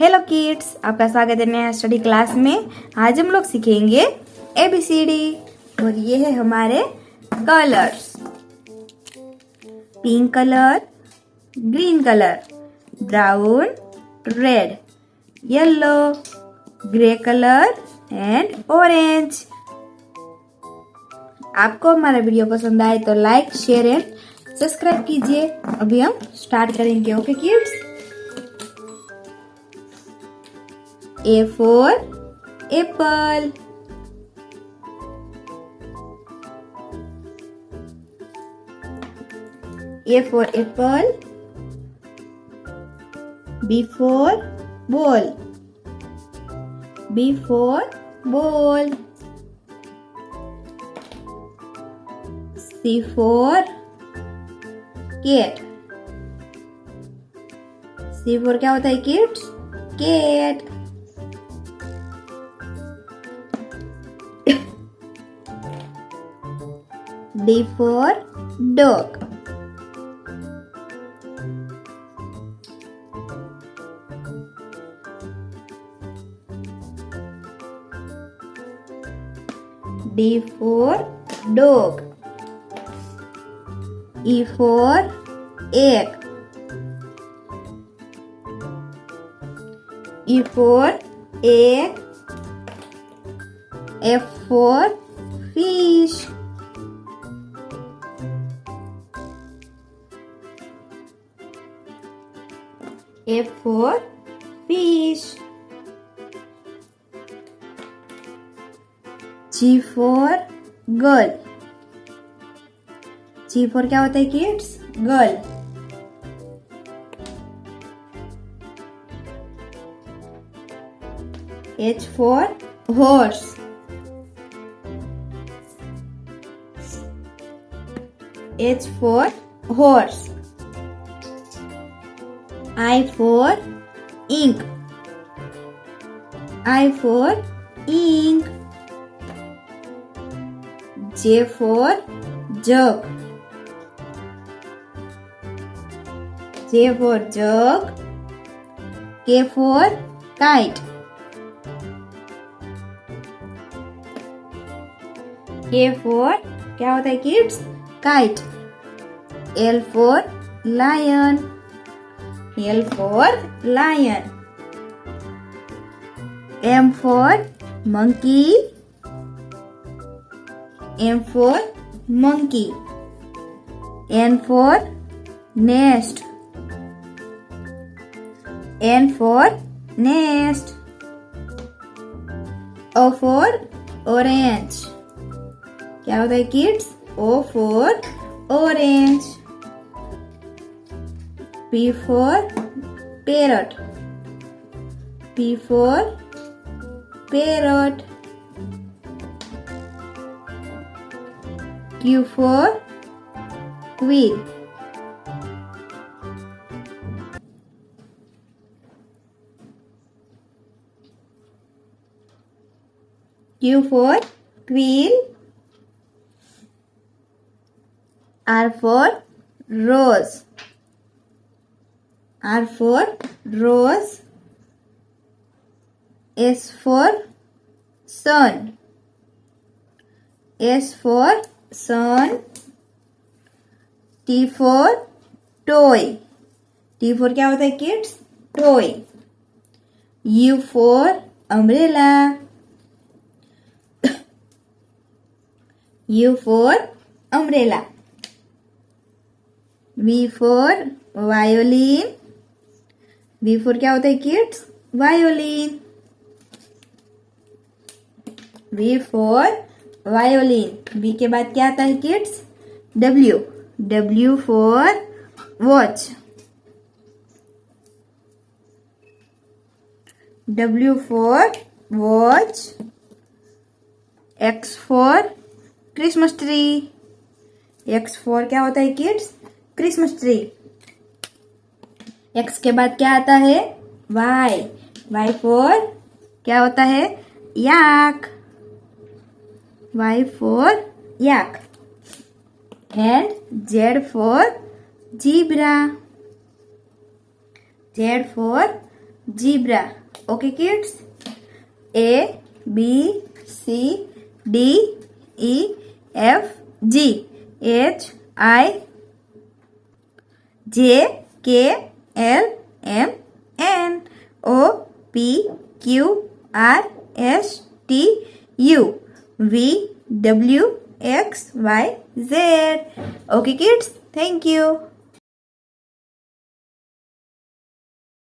Hello kids, आपका स्वागत है नया स्टडी क्लास में। आज हम लोग सीखेंगे ABCD और ये है हमारे colours. Pink colour, green colour, brown, red, yellow, grey colour and orange. आपको हमारा वीडियो पसंद आए तो लाइक, शेयर एंड सब्सक्राइब कीजिए। अभी हम स्टार्ट करेंगे। Okay kids. A for apple. A for apple. B for ball. B for ball. C for cat. C for क्या होता है kids? Cat. D for dog. D for dog. E for egg. E for egg. F for fish. F for fish. G for girl. G for क्या होता है kids? Girl. H for horse. H for horse. I for ink. I for ink. J for jug. J for jug. K for kite. K for क्या होता है kids? Kite. L for lion. L for lion. M for monkey. M for monkey. N for nest. N for nest. O for orange. क्या होता है kids? O for orange. P for parrot. P for parrot. Q for queen. Q for queen. R for rose. R for rose. S for sun. S for sun. T for toy. T for क्या होता है kids? Toy. U for umbrella. U for umbrella. V for violin. V for क्या होता है kids? Violin. V for violin. V के बाद क्या आता है kids? W. W for watch. W for watch. X for Christmas tree. X for क्या होता है किड्स? Christmas tree. X के बाद क्या आता है? Y. Y for क्या होता है? yak. Y for yak. And Z for zebra. Z for zebra. Okay, kids? A, B, C, D, E, F, G, H, I, J, K, L, M, N, O, P, Q, R, S, T, U, V, W, X, Y, Z. Okay, kids? Thank you.